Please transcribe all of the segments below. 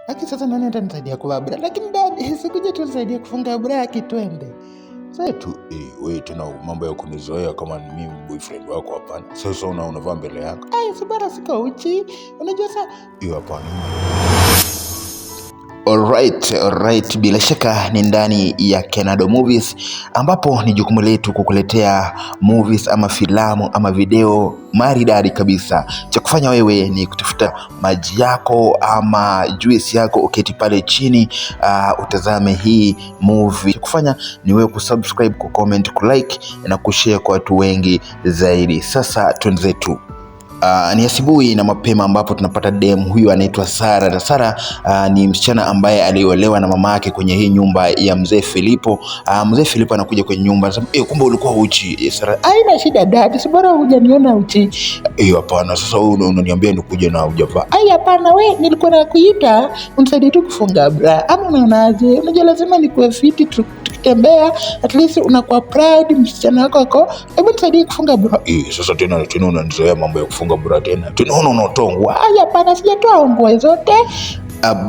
Lakini sasa nani atanisaidia kuvaa bra? Lakini dad, sikuja tu nisaidia kufunga bra kitwende. Sasa tu wewe tena mambo ya kunizoea kama mimi boyfriend wako hapana. Sasa unavaa mbele yangu. Si bora siko uchi. Unajua sasa hiyo hapana. Alright, bila shaka ni ndani ya Kenado Movies ambapo ni jukumu letu kukuletea movies ama filamu ama video maridadi kabisa. Cha kufanya wewe ni kutafuta maji yako ama juice yako, uketi pale chini utazame hii movie. Cha kufanya ni wewe kusubscribe, kucomment, kulike na kushare kwa watu wengi zaidi. Sasa tuanze tu. Ni asubuhi na mapema ambapo tunapata dem huyu anaitwa Sara. Na Sara ni msichana ambaye aliolewa na mama yake kwenye hii nyumba ya mzee Filipo. Mzee Filipo anakuja kwenye nyumba anasema, kumbe ulikuwa uchi. Sara, haina shida dad, si bora hujaniona uchi. Hapana, sasa wewe unaniambia nikuje na hujavaa. Hapana, wewe nilikuwa nakuita unisaidie tu kufunga bra. Ama unaonaje? Unajua lazima nikuwe fiti tukitembea, at least unakuwa proud msichana wako ako. Hebu nisaidie kufunga bra. Sasa tena unanizoea mambo ya kufunga bra tena. Tunaona unatongwa. Hapana, sijatoa nguo zote.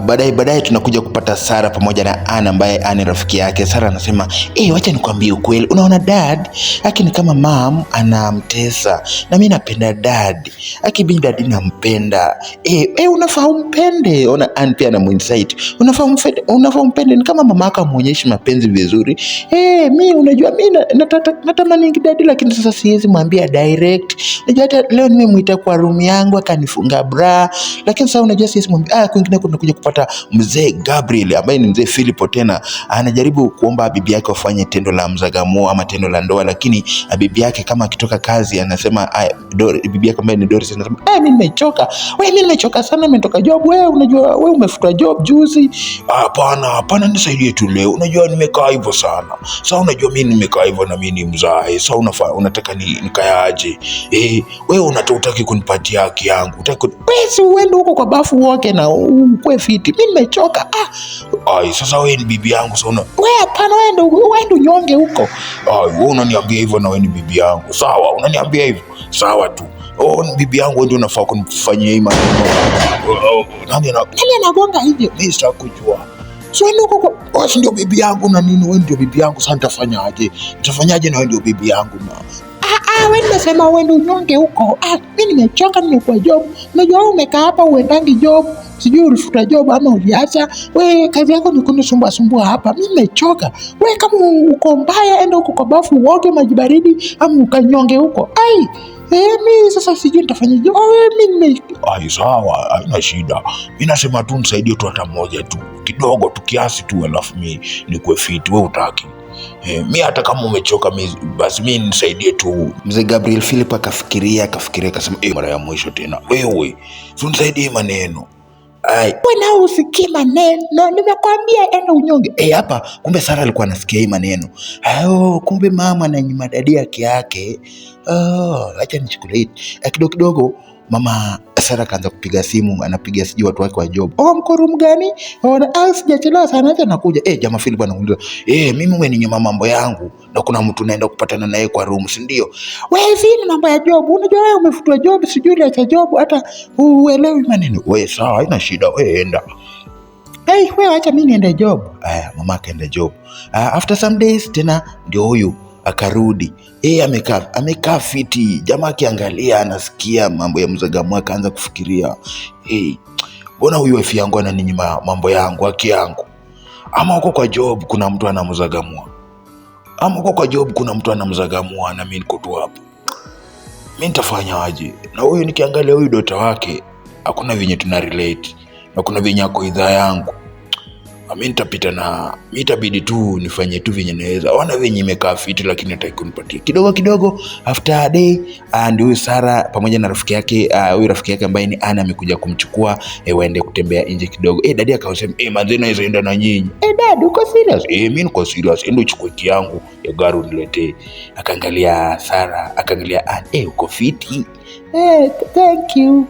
Baadaye tunakuja kupata Sara pamoja na Anna ambaye Anna rafiki yake. Sara anasema, wacha nikwambie ukweli. Unaona dad, lakini kama mom anamtesa na mimi napenda dad. Mimi dad nampenda. Unafahamu mpende. Ona Anna pia anamuinsight. Unafahamu mpende ni kama mama yako amuonyeshi mapenzi vizuri. Mimi unajua mimi natamani dad, lakini sasa siwezi mwambia direct. Unajua hata leo nimemuita kwa room yangu akanifunga bra. Lakini sasa unajua siwezi mwambia kwingine kuja kupata mzee Gabriel ambaye ni mzee Filipo tena anajaribu kuomba bibi yake wafanye tendo la mzagamo ama tendo la ndoa, lakini bibi yake kama akitoka kazi anasema bibi yake ambaye ni Doris anasema mimi nimechoka sana, nimetoka job. Wewe unajua wewe umefutwa job juzi. Hapana nisaidie tu leo, unajua nimekaa hivyo sana. Sasa unajua mimi nimekaa hivyo na mimi ni mzae. Sasa unataka nikayaje? Wewe unataka kunipatia haki yangu, utaki pesa uende huko kwa bafu woke na ukwe fiti. Mimi nimechoka. Sasa wewe ni bibi yangu sana. Wewe hapana, wewe unyonge huko. Wewe unaniambia hivyo na wewe ni bibi yangu. Sawa, unaniambia hivyo. Sawa tu. Ni bibi yangu, wewe ndio unafaa kunifanyia hii maneno. Nani anagonga hivyo? Mimi sitakujua. So huko wewe ndio bibi yangu na nini, wewe ndio bibi yangu. Sasa nitafanyaje na wewe ndio bibi yangu na wewe unasema wewe ndio unyonge huko. Mimi nimechoka, nimekuwa job. Unajua wewe umekaa hapa uendangi job. Sijui ulifuta job ama uliacha. Wewe kazi yako ni kunisumbua hapa. Mimi nimechoka. Wewe kama uko mbaya enda huko kwa bafu uoge maji baridi ama ukanyonge huko. Mimi sasa sijui nitafanyaje. Mimi sawa, haina shida. Mimi nasema tu nisaidie tu hata moja tu. Kidogo tu kiasi tu, alafu mimi nikuwe fit. Wewe utaki? Mimi hata kama umechoka basi mimi nisaidie tu. Mzee Gabriel Philip akafikiria akasema mara ya mwisho tena. Wewe unisaidie maneno. Wewe nao usikie maneno. Nimekwambia enda unyonge. Hapa kumbe Sara alikuwa anasikia hii maneno. Kumbe mama na nyuma dadi yake. Acha nichukulie. Kidogo mama Sara kaanza kupiga simu, anapiga sijui watu wake wa job. Mko room gani? Sijachelewa sana, acha nakuja. Jamaa Philip anamuuliza, mimi mwenye nyuma mambo yangu na kuna mtu naenda kupatana naye kwa room, si ndio? Wewe ni mambo ya job. Unajua wewe umefutwa job, sijui uliacha job hata uelewi maneno. Wewe sawa, haina shida, wewe enda. Wewe acha mimi niende job. Mama akaenda job. After some days tena ndio huyu akarudi. Amekaa fiti. Jamaa akiangalia anasikia mambo ya mzagamo, akaanza kufikiria, mbona huyu wifi yangu ananinyima mambo yangu, haki yangu? Ama huko kwa job kuna mtu anamzagamua? Na mimi niko tu hapo. Mimi nitafanya aje? Na huyu nikiangalia huyu dota wake hakuna venye tuna relate na kuna venye ako idhaa yangu. Mimi itabidi tu nifanye tu venye naweza. Wana venye imekaa fiti, lakini hataki kunipatia. Kidogo after a day ndio huyu Sara pamoja na rafiki yake, huyu rafiki yake ambaye ni Anna amekuja kumchukua waende kutembea nje kidogo. Dadi akasema, manze naweza enda na nyinyi. Dad uko serious? Mimi niko serious. Endo uchukue kiti yangu ya gari uniletee. Akaangalia Sara, akaangalia Anna, uko fiti. Thank you.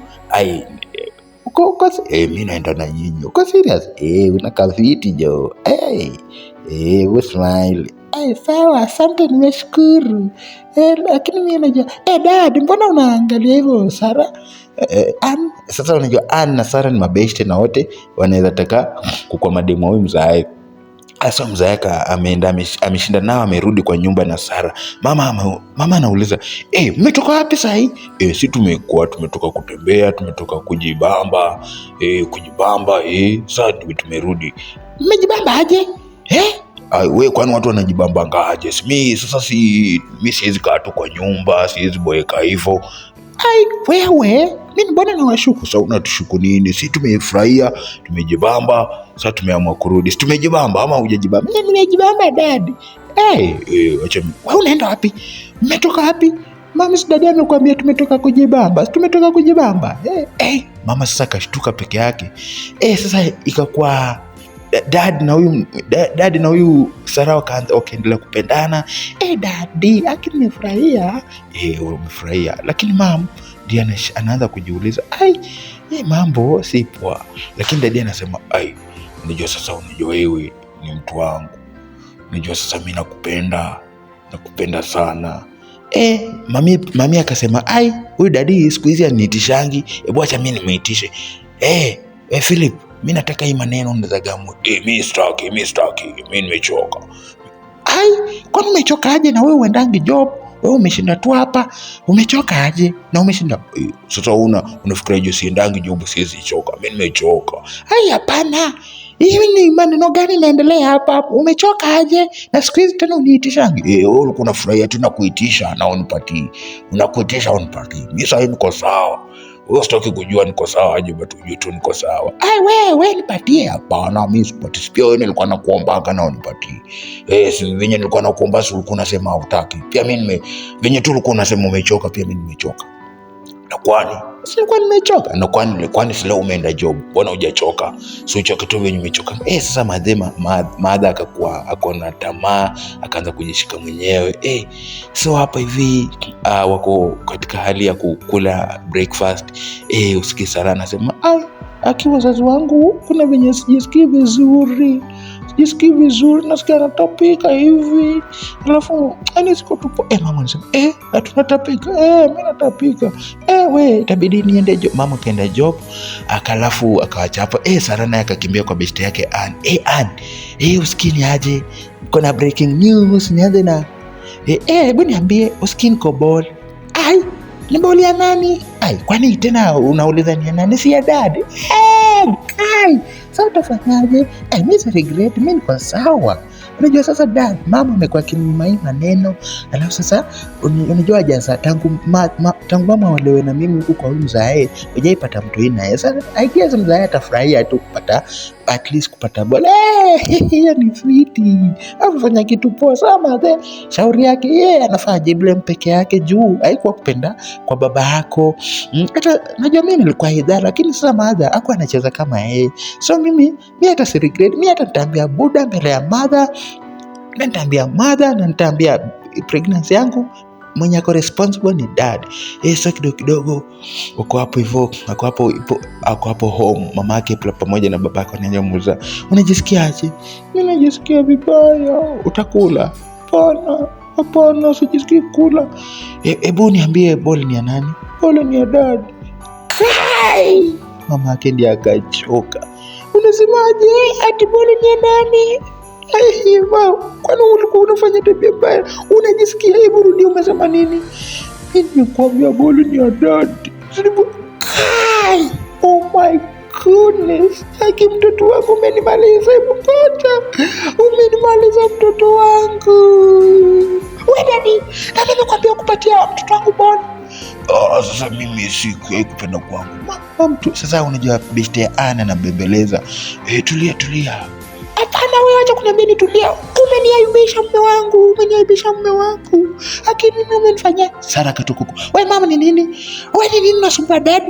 Mimi naenda na nyinyi. Uko serious? Unakaa fiti jo. We smile. Sawa, asante, nimeshukuru. Lakini mimi najua dad, mbona unaangalia hivyo Sara? Sasa unajua Ann na Sara ni mabeshte na wote wanaweza taka kukua mademu huyu mzae. Asa mzaeka ameenda ameshinda nao, amerudi kwa nyumba na Sara. Mama anauliza, mmetoka wapi sasa hii? Si tumetoka kutembea, tumetoka kujibamba. Sasa tumerudi. Mmejibamba aje? We, kwani watu wanajibamba ngaje? Mimi siwezi kaa tu kwa nyumba, siwezi boeka hivyo. Wewe, mimi mbona nawashuku? Sasa unatushuku nini? Si tumefurahia, tumejibamba, sasa tumeamua kurudi. Si tumejibamba ama hujajibamba? Mimi nimejibamba dad. Acha, wewe unaenda wapi? Mmetoka wapi? Mama, si dada amekuambia tumetoka kujibamba. Tumetoka kujibamba. Mama sasa kashtuka peke yake. Sasa ikakuwa dad na huyu Sara wakaendelea kupendana. Daddy, nimefurahia. Umefurahia. Lakini mama ndiye anaanza kujiuliza, mambo si poa. Lakini dadi anasema, unajua wewe ni mtu wangu. Unajua sasa mimi nakupenda sana. Mami akasema, huyu dadi siku hizi aniitishangi. Acha mimi nimeitishe. Philip, mimi nataka hii maneno ndazagamu. Mimi sitaki, mimi nimechoka. Kwani umechoka aje na wewe uendangi job? Wewe umeshinda tu hapa, umechoka aje? Na umeshinda sasa unafikiria je siendangi job siwezi choka? Mimi nimechoka. Hapana. Hii ni maneno gani naendelea hapa? Umechoka aje? Na siku hizi tena uniitishangi. Wewe ulikuwa unafurahia tu na kuitisha na unipatii. Unakuitisha unipatii. Mimi sasa niko sawa. Wewe sitaki kujua niko sawa aje, but ujue tu niko sawa. Wewe nipatie. Hapana, mimi sipati. Pia wewe nilikuwa nakuomba na unipatie. Si venye nilikuwa nakuomba si ulikuwa unasema hutaki. Pia mimi venye tu ulikuwa unasema umechoka, pia mimi nimechoka. Na kwani silikuwa nimechoka? Na kwani sila umeenda job? Mbona hujachoka? Si uchoke tu venye umechoka. Sasa madha akakuwa akona tamaa, akaanza kujishika mwenyewe. So hapa hivi wako katika hali ya kukula breakfast. Usikie Sara anasema, akiwa wazazi wangu kuna venye sijisikii vizuri, nasikia natapika hivi. Alafu siko tupo. Mama anasema, hatunatapika. Mimi natapika. We, itabidi niende job. Mama kaenda job, akalafu akawacha hapo. Sara naye akakimbia kwa besti yake Ann. Ann, usikini aje? Kuna breaking news, nianze na hebu niambie, usikini ko ball. Ni ball ya nani? Kwani tena unauliza ni ya nani? Si ya dad. Sasa utafanyaje? Mimi si regret, mimi niko sawa. Unajua sasa dad, mama amekuwa kinimai maneno. Alafu sasa unajua jaza tangu mama walewe na mimi huku kwa huyu mzae, hujaipata mtu hii naye. Sasa I guess mzae atafurahia tu kupata at least kupata bola. Hiyo ni fiti. Afanya kitu poa sana. Shauri yake anafaa jible peke yake juu haikuwa kupenda kwa baba yako. Hata najua mimi nilikuwa idara, lakini sasa mother hakuwa anacheza kama yeye. So mimi hata si regret. Mimi hata nitaambia buda mbele ya mother. Na nitaambia pregnancy yangu mwenye ako responsible ni dad. So kidogo wako hapo hivyo, ako hapo home, mama yake pamoja na baba yake wanamuuliza, unajisikiaje? Mimi najisikia vibaya. Utakula? Hapana, sijisikii kula. Hebu niambie ball ni ya nani? Ball ni ya dad. Mama yake ndiye akachoka. Unasemaje? Ati ball ni ya nani? Kwani ulikuwa unafanya tabia mbaya? Unajisikia hebu rudi, umesema nini? Mimi nimekuambia bolu ni ya dad. Oh my goodness. Haki mtoto wangu umenimaliza, hebu pata. Umenimaliza mtoto wangu. Wewe nani? Nani amekwambia kupatia mtoto wangu bwana? Sasa mimi si kupenda kwangu. Mtu sasa unajua beshte ya Anna na bembeleza. Tulia. Hapana, wewe acha kuniambia nitulia. Umeniaibisha mume wangu. Lakini mimi umenifanyia Sara katukuku. Wewe mama ni nini? Wewe ni nini unasumbua dad?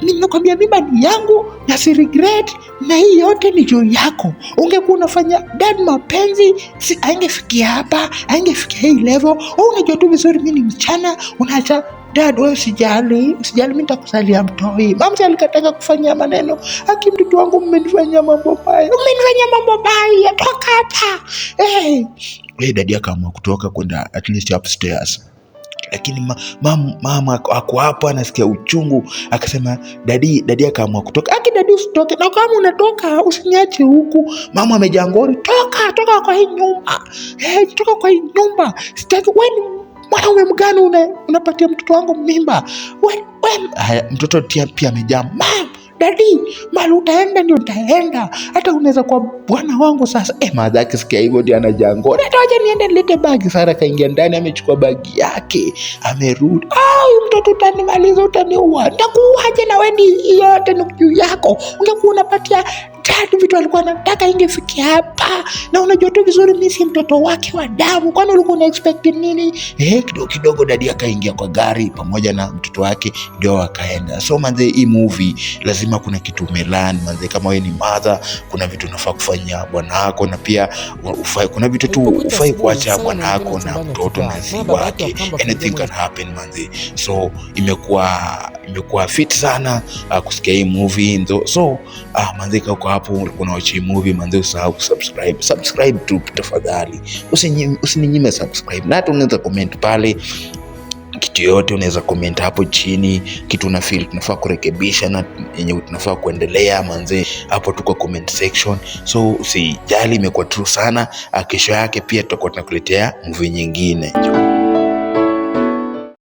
Mimi nakwambia mimba ni yangu na si regret, na hii yote ni juu yako. Ungekuwa unafanya dad mapenzi, si aingefikia hapa, aingefikia hii level. Wewe unajua tu vizuri mimi ni msichana, unaacha dad. Wewe usijali, mimi nitakusalia mtoi. Mama alikataka kufanya maneno. Haki mtoto wangu, mmenifanyia mambo mbaya. Toka hapa. dadi akaamua kutoka kwenda at least upstairs, lakini mama ako hapo anasikia uchungu, akasema dadi akaamua kutoka. Dadi usitoke, na kama unatoka usiniache huku, mama amejaa ngori, toka kwa hii nyumba, toka kwa hii nyumba, sitaki. Wewe mwanaume mgani unapatia mtoto wangu mimba? Mtoto pia amejaa, dadi, mali utaenda ndio utaenda, hata unaweza kwa bwana wangu sasa. Madha akisikia hivyo ndio anajaa ngori, hata wacha niende nilete bagi. Sara kaingia ndani, amechukua bagi yake, amerudi. Mtoto utanimaliza, utaniua, nitakuaje na wewe yote ni juu yako. Ungekuwa unapatia dadi vitu alikuwa anataka, ingefikia hapa. Na unajua tu vizuri mimi si mtoto wake wa damu, kwani ulikuwa una expect nini? Kidogo dadi akaingia kwa gari pamoja na mtoto wake, ndio wakaenda. So manze, hii movie lazima kuna kitu umelan manze. Kama wewe ni mother, kuna vitu unafaa kufanya bwana wako, na pia kuna vitu tu ufai kuacha bwana wako na mtoto na zi wake. Anything can happen manze. So imekuwa fit sana kusikia hii movie so manze, kwa hapo ulikuwa unawatch hii movie manze, usahau subscribe tu tafadhali, usininyime subscribe, na hata unaweza comment pale kitu yote, unaweza comment hapo chini kitu una feel tunafaa kurekebisha na yenye tunafaa kuendelea manze, hapo tuko comment section. So usijali, imekuwa true sana. Kesho yake pia tutakuwa tunakuletea movie nyingine.